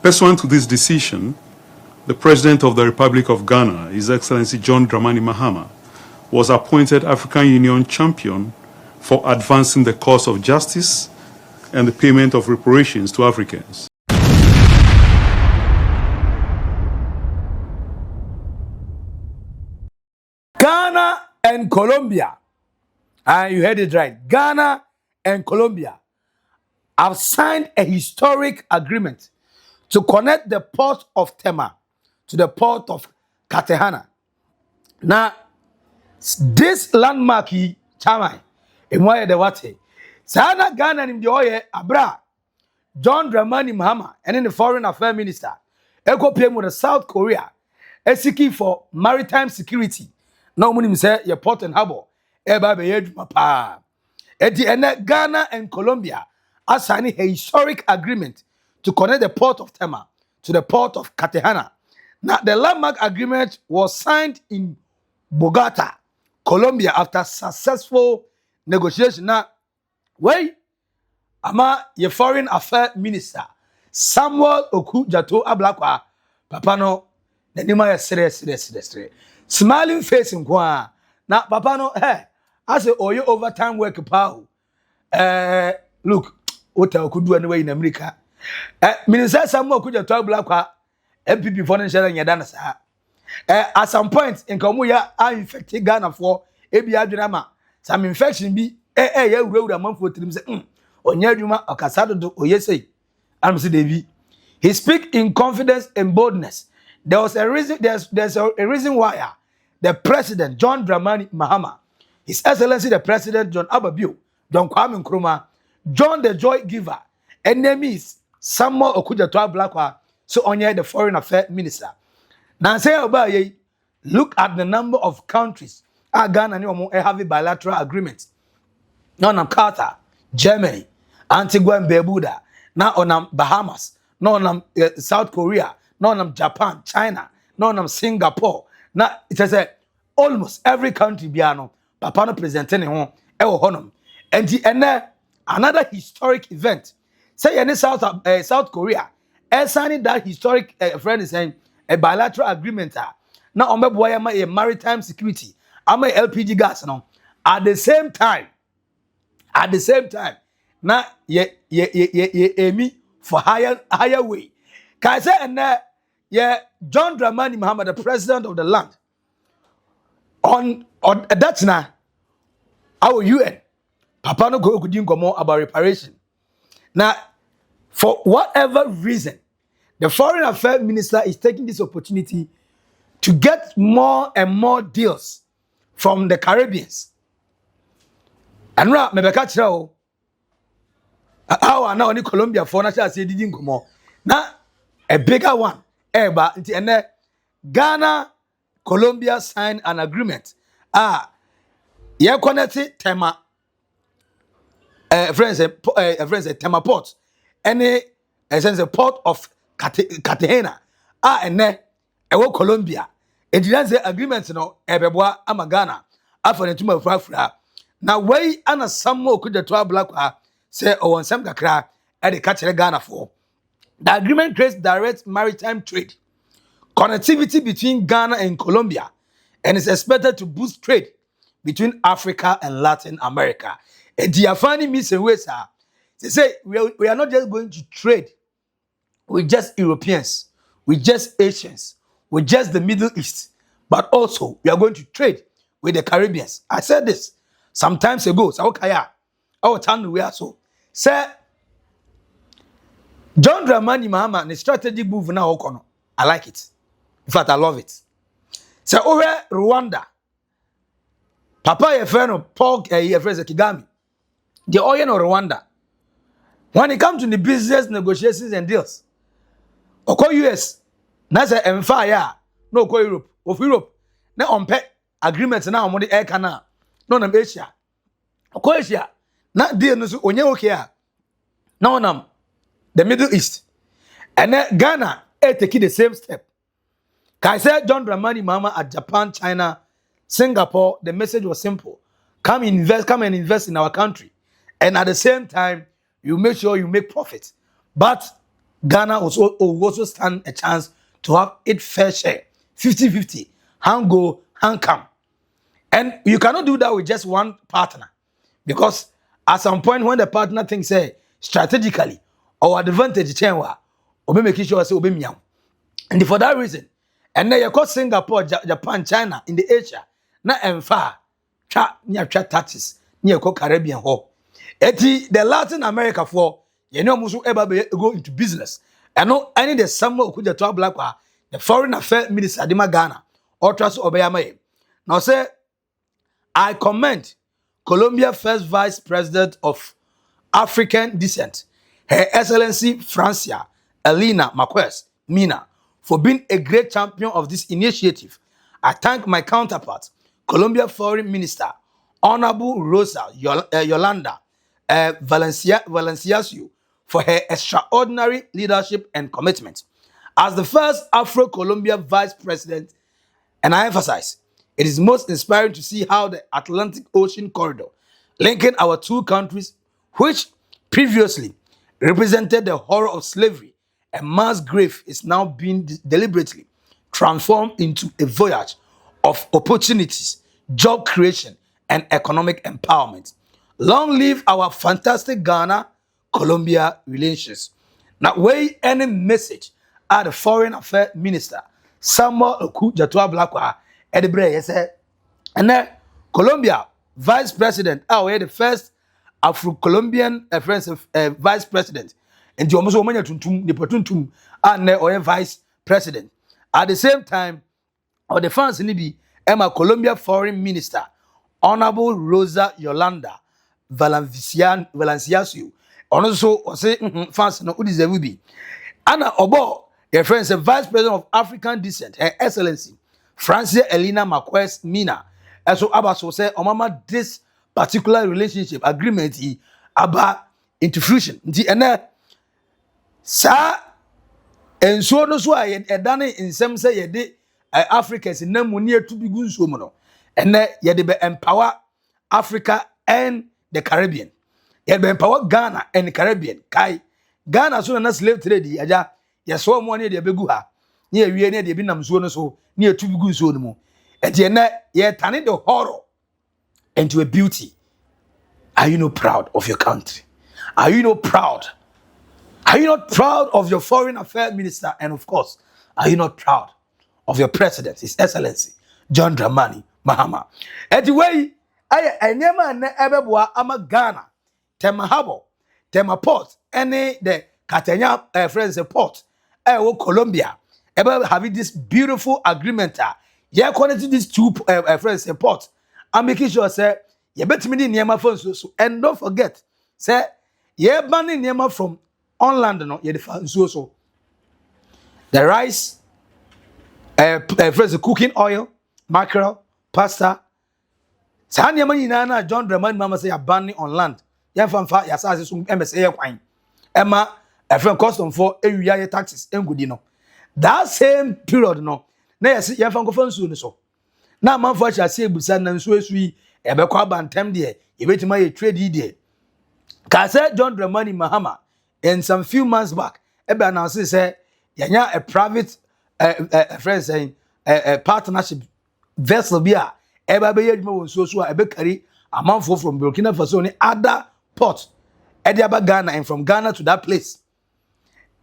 Pursuant to this decision, the President of the Republic of Ghana, His Excellency John Dramani Mahama, was appointed African Union champion for advancing the cause of justice and the payment of reparations to Africans. Ghana and Colombia, you heard it right, Ghana and Colombia have signed a historic agreement to connect the Port of Tema to the Port of Cartagena. Now, this landmark Chamai, in why the water, Sana Ghana and the Abra, John Dramani Mahama, and then the Foreign Affairs Minister, Eko PM with South Korea, seeking for maritime security. No money say your port and harbor, Eba Beyed Pa. At the end, Ghana and Colombia are signing a historic agreement to connect the Port of Tema to the Port of Cartagena. Now, the landmark agreement was signed in Bogota, Colombia, after successful negotiation. Now, wait, ama your Foreign Affairs Minister Samuel Okujato Ablakwa, Papa no, the name is serious. Smiling face in kwa. Now, Papa no, hey, I say, oh, you overtime work, pal. Look, what I could do anyway in America. Minister Samuel Okujato Ablakwa, MPP financial and Yadana. At some point in Kamuya, I infected Ghana for ABI drama. Some infection be road a month for trims. On Yaduma or Casado do Oyese. I'm say Davy. He speak in confidence and boldness. There was a reason. There's a reason why the President John Dramani Mahama, His Excellency the President John Ababio, John Kwame Nkrumah, John the Joy Giver, enemies Samuel Okujato Ablakwa. So on the Foreign Affairs Minister. Now say about look at the number of countries Ghana and have a bilateral agreement. Now on Qatar, Germany, Antigua and Barbuda, now on Bahamas, now on South Korea, now on Japan, China, now on Singapore. Now it has almost every country biano Papa no presenting home honum. And another historic event. Say any South Korea. Signing that historic friend is saying a bilateral agreement. Now, on a maritime security, I'm a LPG gas now. At the same time, now ye aiming for higher way. Kaisa and John Dramani Mahama, the president of the land, on that's now our UN. Papa no go more about reparation. Now, for whatever reason, the Foreign Affairs Minister is taking this opportunity to get more and more deals from the Caribbeans. And now, how are now in Colombia for national say didn't come more. Now, a bigger one. And Ghana, Colombia signed an agreement. Yeah, connected Tema. Friends, Tema Port. Any essence a Port of Cartagena. And then Colombia. And didn't say agreement no ebeboa amagana afọ ne tuma frafra. Na way ana sammo could the 12 black say on some kakra e de catch Ghana for. The agreement creates direct maritime trade, connectivity between Ghana and Colombia, and is expected to boost trade between Africa and Latin America. And the Afani means in ways they say we are not just going to trade with just Europeans, with just Asians, with just the Middle East, but also we are going to trade with the Caribbeans. I said this some times ago. So okay, our time we are so. Say John Dramani Mahama, the strategic move now. I like it. In fact, I love it. Say over Rwanda, Papa your friend of Paul, your friend Kigami, the oil of Rwanda. When it comes to the business negotiations and deals, oko US, na say empire, no oko Europe, of Europe, na on pet agreements now on the air canal, no nam Asia, oko Asia, na deal no so onye okay now nam the Middle East, and then Ghana taking the same step. Kai said John Dramani Mahama at Japan, China, Singapore. The message was simple: come and invest in our country, and at the same time, you make sure you make profit. But Ghana will also stand a chance to have its fair share, 50-50, hand go, hand come. And you cannot do that with just one partner, because at some point when the partner thinks strategically or advantage chenwa, obe make sure say obe miam. And for that reason, and then you call Singapore, Japan, China in the Asia, na emfa twa nya twa taxes, near Caribbean ho. Eti the Latin America for you know musu eba go into business. And no any the summer could the black the foreign affairs minister Dima Ghana or trust obeyama. Now say I commend Colombia first vice president of African descent, Her Excellency Francia Elena Márquez Mina, for being a great champion of this initiative. I thank my counterpart, Colombia Foreign Minister, Honorable Rosa Yolanda Valenciasu, for her extraordinary leadership and commitment. As the first Afro-Colombia vice president, and I emphasize, it is most inspiring to see how the Atlantic Ocean corridor, linking our two countries, which previously represented the horror of slavery and mass grave, is now being deliberately transformed into a voyage of opportunities, job creation, and economic empowerment. Long live our fantastic Ghana-Colombia relations. Now, weigh any message at the Foreign Affairs Minister, Samuel Oku Jatwa Blakwa, Edibre, yes, and then Colombia Vice President, the first Afro-Colombian Vice President, and you almost want to tuntum and Vice President. At the same time, or the fans in the Emma Colombia Foreign Minister, Honorable Rosa Yolanda Valenciasu, also say fans no deserve be. Anna Obo, your friend, the Vice President of African descent, Her Excellency Francia Elena Márquez Mina. And so Abaso say, Omama, this particular relationship agreement about intuition. And sa and so no so I done in some say ye de Africans in them near to be good so mono. And ye de empower Africa and the Caribbean. Ye be empower Ghana and the Caribbean. Kai Ghana so na slave trade aja ye so money de begu ha. Near we near the binam so near to be good so no mo. And ye turning the horror into a beauty. Are you not proud of your country? Are you not proud? Are you not proud of your foreign affairs minister? And of course, are you not proud of your president, His Excellency John Dramani Mahama? Anyway, I never ebeboa ama Ghana, Tema Harbor, Tema Port, any the Cartagena friends port, Colombia, ever having this beautiful agreement. Yeah, according to these two friends port, I'm making sure say you bet me the phones so and don't forget say yeah banning Niema from on land no you so the rice friends cooking oil, mackerel, pasta. Sa Niema na John Dramani Mahama say banning on land. Yeah fanfa ya say so MSA kwan. Emma a friend custom for area taxes engudi no. That same period no. Na yes ya fan ko fan so no so. Na man for cha say busa na nso esui e be kwa bantem de e betima ye trade de. Ka say John Dramani Mahama in some few months back e be announce say yanya a private friend saying a partnership vessel bia e ba be yeduma won so so e be carry amanfo from Burkina Faso ni other port e dey aba Ghana and from Ghana to that place.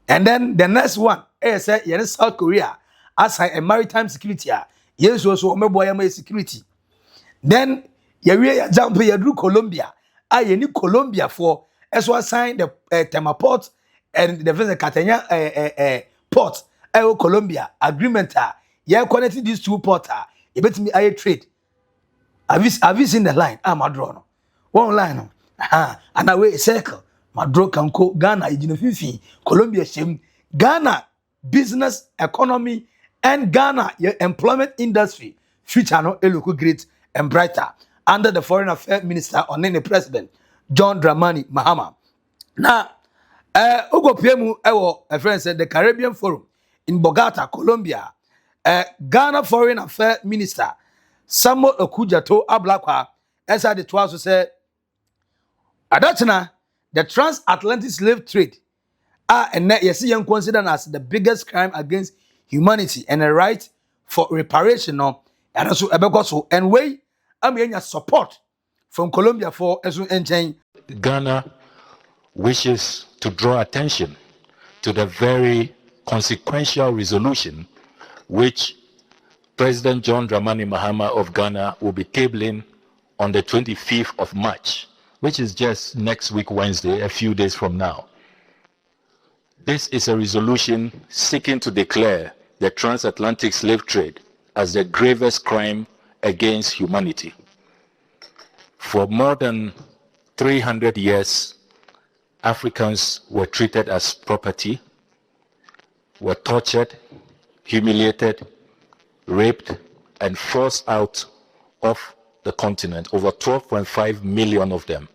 And then the next one say yen South Korea as a maritime security yes also omeboya security. Then we jump here through Colombia. I need Colombia for as well sign the Tema port and the Cartagena port. Colombia agreement. Yeah, connecting these two ports. You bet me I trade. Have you seen the line? My draw. One line. And away a circle. My draw can go Ghana. Colombia shame Ghana business economy and Ghana your employment industry future no look great and brighter under the foreign affairs minister or the president John Dramani Mahama. Now, Ugo Piemu a friend said the Caribbean Forum in Bogota, Colombia. Ghana foreign affairs minister Samuel Okujato Ablakwa as the twice said, Adatana, the Transatlantic Slave Trade and yes, young considered as the biggest crime against humanity and a right for reparation. No, and also so and way I'm getting support from Colombia for as we Ghana wishes to draw attention to the very consequential resolution which President John Dramani Mahama of Ghana will be tabling on the 25th of March, which is just next week, Wednesday, a few days from now. This is a resolution seeking to declare the transatlantic slave trade as the gravest crime against humanity. For more than 300 years, Africans were treated as property, were tortured, humiliated, raped, and forced out of the continent, over 12.5 million of them,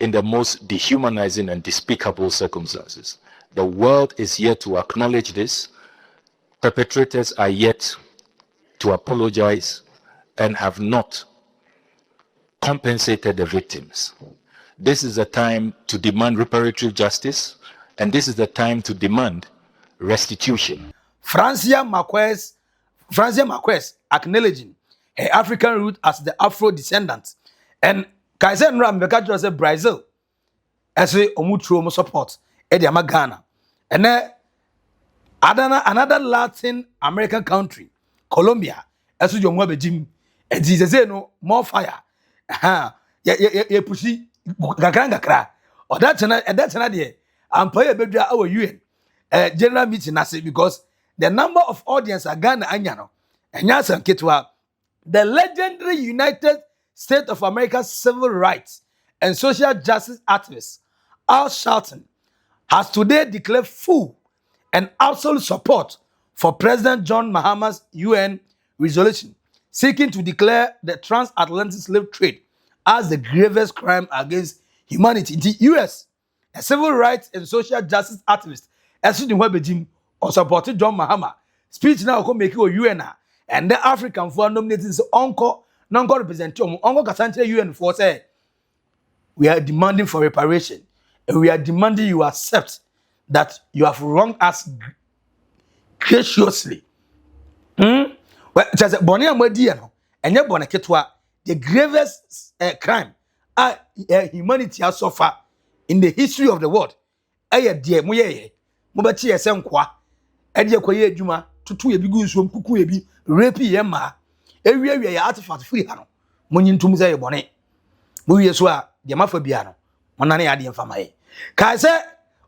in the most dehumanizing and despicable circumstances. The world is yet to acknowledge this. Perpetrators are yet to apologize and have not compensated the victims. This is the time to demand reparatory justice, and this is the time to demand restitution. Francia Márquez acknowledging her African root as the Afro descendant, and Kaiser Nram said Brazil as a omutro support Ediama Ghana, and then another Latin American country, Colombia, as you know, Jim, and Jesus no more fire. Yeah, pussy, gakra. Or that's another day. I'm paying bedra our UN general meeting, I say, because the number of audience are Ghana Anyano, and Yasan Kitwa, the legendary United States of America civil rights and social justice activist Al Sharpton has today declared full and absolute support for President John Mahama's UN resolution seeking to declare the transatlantic slave trade as the gravest crime against humanity. The US, a civil rights and social justice activist, as you know, or supported John Mahama. Speech now come make you UN and the African for nominating uncle, non-co representative, uncle Cassandra UN for say we are demanding for reparation and we are demanding you accept that you have wronged us graciously. Well, just Bonnie and Modiano, and your bonnet the gravest crime humanity has suffered in the history of the world. Dear Muye, Mubati Senkwa, Edia Koye Juma, Tutu Ebigu Swum Kuku Ebi, Rapi Yema, every artifact free hano, Munin Tumza bonnet. Muyaswa, the Mafabiano, Monani Adi and Famae. Kaisa,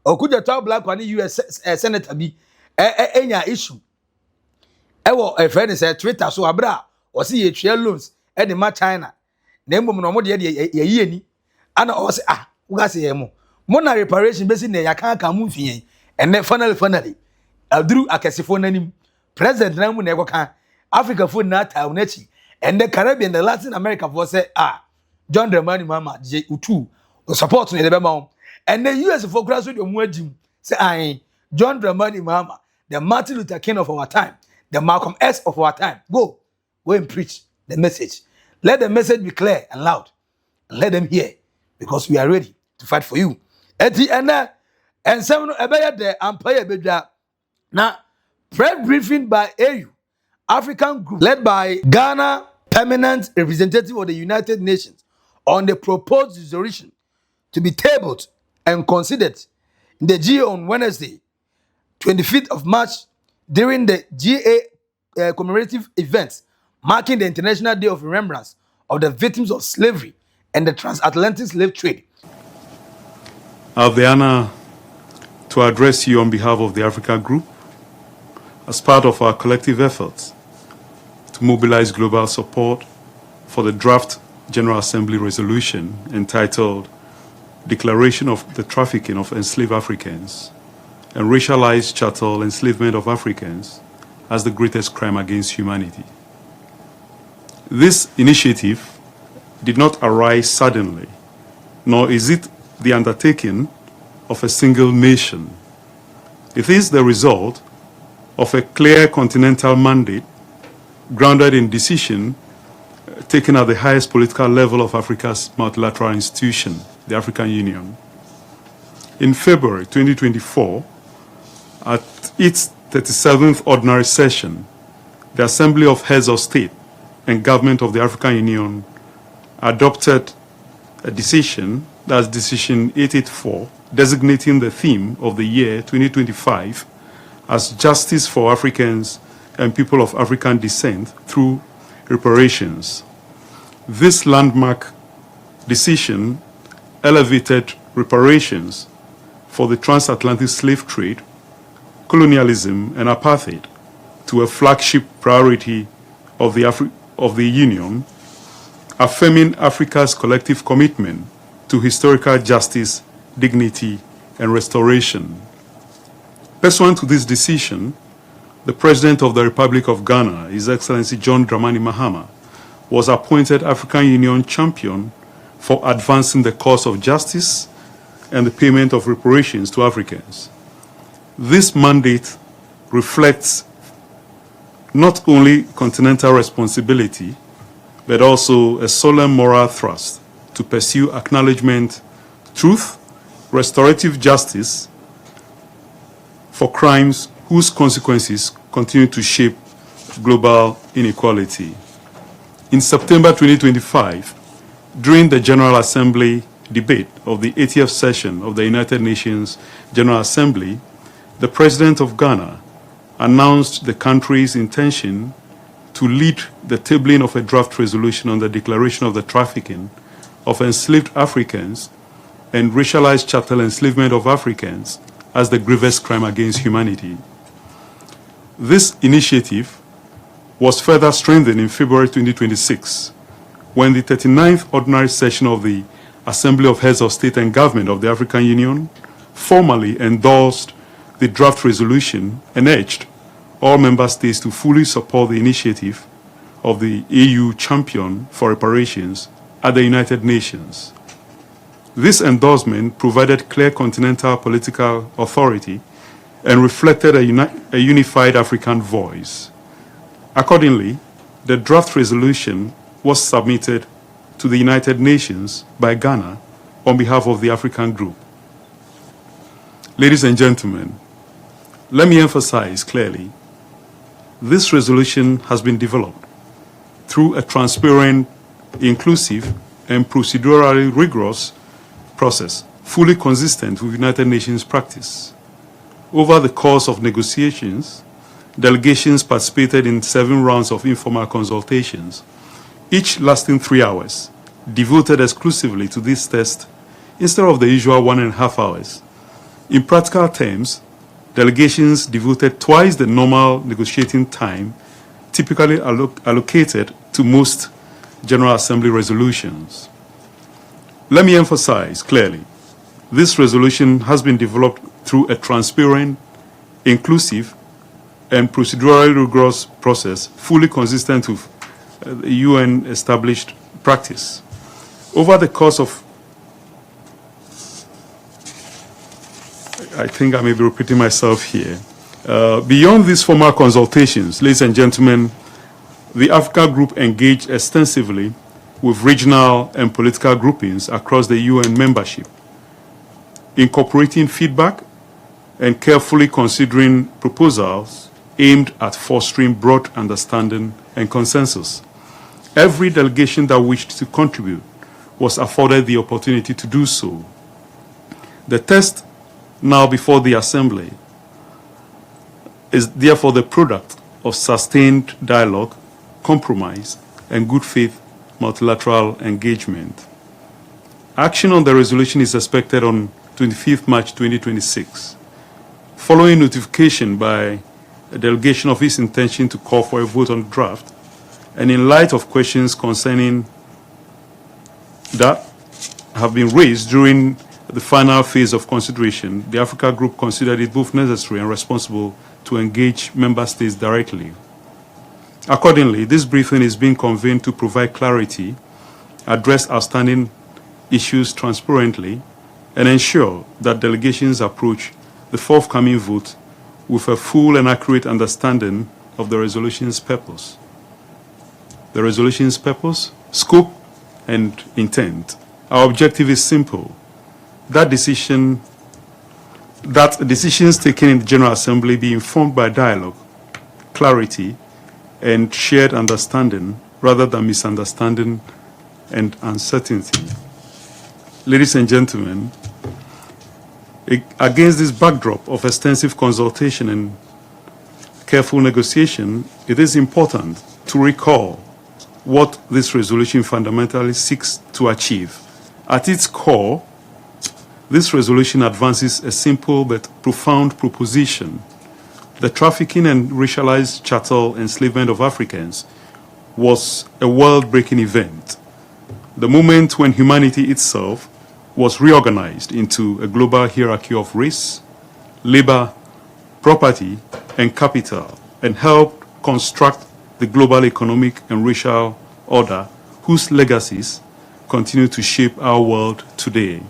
or could the top black one US Senator be any issue? A friend said Twitter so abra or see a trail loans at the China. Name no more ye and I say Ugasiemo. Mona reparation based ne yaka ka mufie and then finally Abdru Akasiphone President Namu Negoka Africa food na ta unachi and the Caribbean the Latin America for say John Dramani Mahama J Utu support ne the and the US for grassroots omwajim say John Dramani Mahama the Martin Luther King of our time, the Malcolm X of our time. Go and preach the message. Let the message be clear and loud. And let them hear. Because we are ready to fight for you. At the end, and seven about the Empire Bedra. Now, press briefing by AU, African group led by Ghana, permanent representative of the United Nations, on the proposed resolution to be tabled and considered in the GA on Wednesday, 25th of March, during the GA commemorative events marking the International Day of Remembrance of the victims of slavery and the transatlantic slave trade. I have the honor to address you on behalf of the Africa Group as part of our collective efforts to mobilize global support for the draft General Assembly resolution entitled Declaration of the Trafficking of Enslaved Africans and Racialized Chattel Enslavement of Africans as the greatest crime against humanity. This initiative did not arise suddenly, nor is it the undertaking of a single nation. It is the result of a clear continental mandate grounded in decision taken at the highest political level of Africa's multilateral institution, the African Union. In February 2024, at its 37th ordinary session, the Assembly of Heads of State and Government of the African Union adopted a decision, that's Decision 884, designating the theme of the year 2025 as Justice for Africans and People of African Descent through Reparations. This landmark decision elevated reparations for the transatlantic slave trade, colonialism, and apartheid to a flagship priority of the Union, affirming Africa's collective commitment to historical justice, dignity, and restoration. Pursuant to this decision, the President of the Republic of Ghana, His Excellency John Dramani Mahama, was appointed African Union champion for advancing the cause of justice and the payment of reparations to Africans. This mandate reflects not only continental responsibility, but also a solemn moral thrust to pursue acknowledgement, truth, restorative justice for crimes whose consequences continue to shape global inequality. In September 2025, during the General Assembly debate of the 80th session of the United Nations General Assembly, the President of Ghana announced the country's intention to lead the tabling of a draft resolution on the declaration of the trafficking of enslaved Africans and racialized chattel enslavement of Africans as the grievous crime against humanity. This initiative was further strengthened in February 2026 when the 39th Ordinary Session of the Assembly of Heads of State and Government of the African Union formally endorsed the draft resolution and urged all member states to fully support the initiative of the AU champion for reparations at the United Nations. This endorsement provided clear continental political authority and reflected a unified African voice. Accordingly, the draft resolution was submitted to the United Nations by Ghana on behalf of the African Group. Ladies and gentlemen, let me emphasize clearly, this resolution has been developed through a transparent, inclusive, and procedurally rigorous process, fully consistent with United Nations practice. Over the course of negotiations, delegations participated in 7 rounds of informal consultations, each lasting 3 hours, devoted exclusively to this test instead of the usual 1.5 hours. In practical terms, delegations devoted twice the normal negotiating time typically allocated to most General Assembly resolutions. Let me emphasize clearly, this resolution has been developed through a transparent, inclusive, and procedurally rigorous process fully consistent with the UN established practice. Over the course of, I think I may be repeating myself here, beyond these formal consultations, ladies and gentlemen, the Africa Group engaged extensively with regional and political groupings across the UN membership, incorporating feedback and carefully considering proposals aimed at fostering broad understanding and consensus. Every delegation that wished to contribute was afforded the opportunity to do so. The test now before the Assembly is therefore the product of sustained dialogue, compromise, and good faith multilateral engagement. Action on the resolution is expected on 25th March 2026, following notification by a delegation of its intention to call for a vote on the draft, and in light of questions concerning that have been raised during the final phase of consideration, the Africa Group considered it both necessary and responsible to engage member states directly. Accordingly, this briefing is being convened to provide clarity, address outstanding issues transparently, and ensure that delegations approach the forthcoming vote with a full and accurate understanding of the resolution's purpose. The resolution's purpose, scope, and intent. Our objective is simple: that decision that decisions taken in the General Assembly be informed by dialogue, clarity, and shared understanding rather than misunderstanding and uncertainty. Ladies and gentlemen, against this backdrop of extensive consultation and careful negotiation, it is important to recall what this resolution fundamentally seeks to achieve. At its core, this resolution advances a simple but profound proposition. The trafficking and racialized chattel enslavement of Africans was a world-breaking event. The moment when humanity itself was reorganized into a global hierarchy of race, labor, property, and capital, and helped construct the global economic and racial order whose legacies continue to shape our world today.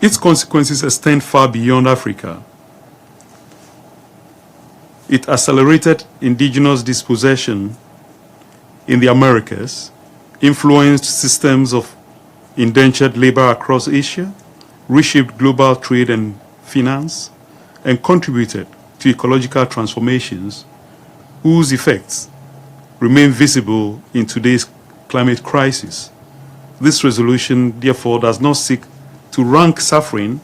Its consequences extend far beyond Africa. It accelerated indigenous dispossession in the Americas, influenced systems of indentured labor across Asia, reshaped global trade and finance, and contributed to ecological transformations whose effects remain visible in today's climate crisis. This resolution, therefore, does not seek to rank suffering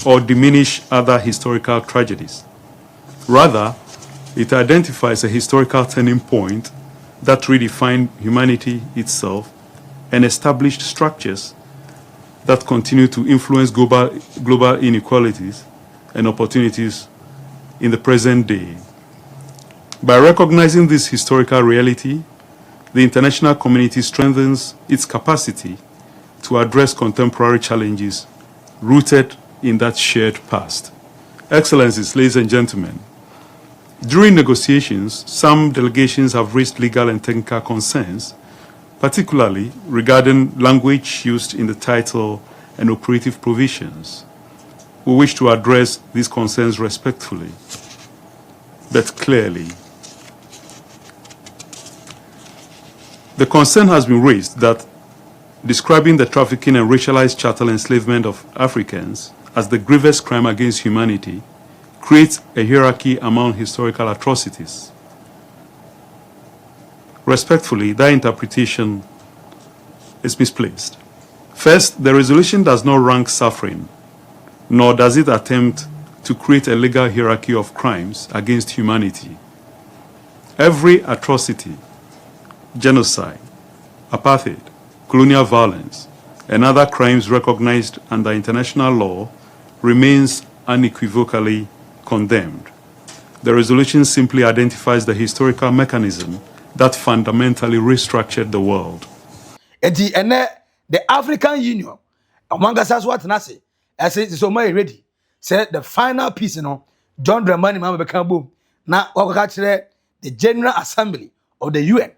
or diminish other historical tragedies. Rather, it identifies a historical turning point that redefined humanity itself and established structures that continue to influence global inequalities and opportunities in the present day. By recognizing this historical reality, the international community strengthens its capacity to address contemporary challenges rooted in that shared past. Excellencies, ladies and gentlemen, during negotiations, some delegations have raised legal and technical concerns, particularly regarding language used in the title and operative provisions. We wish to address these concerns respectfully, but clearly. The concern has been raised that describing the trafficking and racialized chattel enslavement of Africans as the grievous crime against humanity creates a hierarchy among historical atrocities. Respectfully, that interpretation is misplaced. First, the resolution does not rank suffering, nor does it attempt to create a legal hierarchy of crimes against humanity. Every atrocity, genocide, apartheid, colonial violence, and other crimes recognized under international law remains unequivocally condemned. The resolution simply identifies the historical mechanism that fundamentally restructured the world. The African Union, among us, what Nasi, I say, so my ready. Said the final piece, John Dramani Mahama became boom. Now, the General Assembly of the UN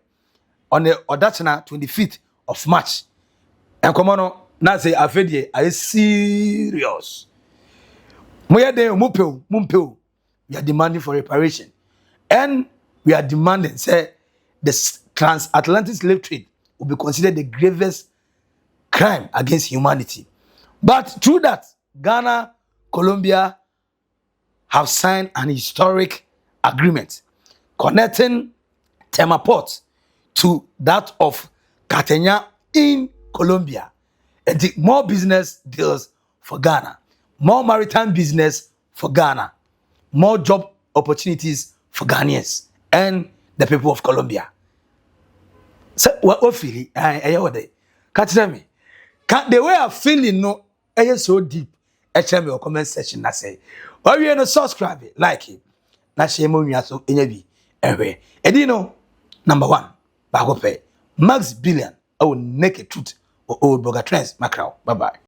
on the Odatana 25th of March. And come on, now say, I feel I serious. We are demanding for reparation. And we are demanding, say, the Transatlantic Slave Trade will be considered the gravest crime against humanity. But through that, Ghana, Colombia have signed an historic agreement connecting Tema Port to that of Cartagena in Colombia. And more business deals for Ghana, more maritime business for Ghana, more job opportunities for Ghanaians and the people of Colombia. So what feeling? Catch me. The way I feeling no, so deep. Tell me your comment section. I say, why you no subscribe, like it. Na shame on you so enyebi. Anyway, number one, Bagope, Max Billian. I will naked truth or Oldboga trends. Macro. Bye bye.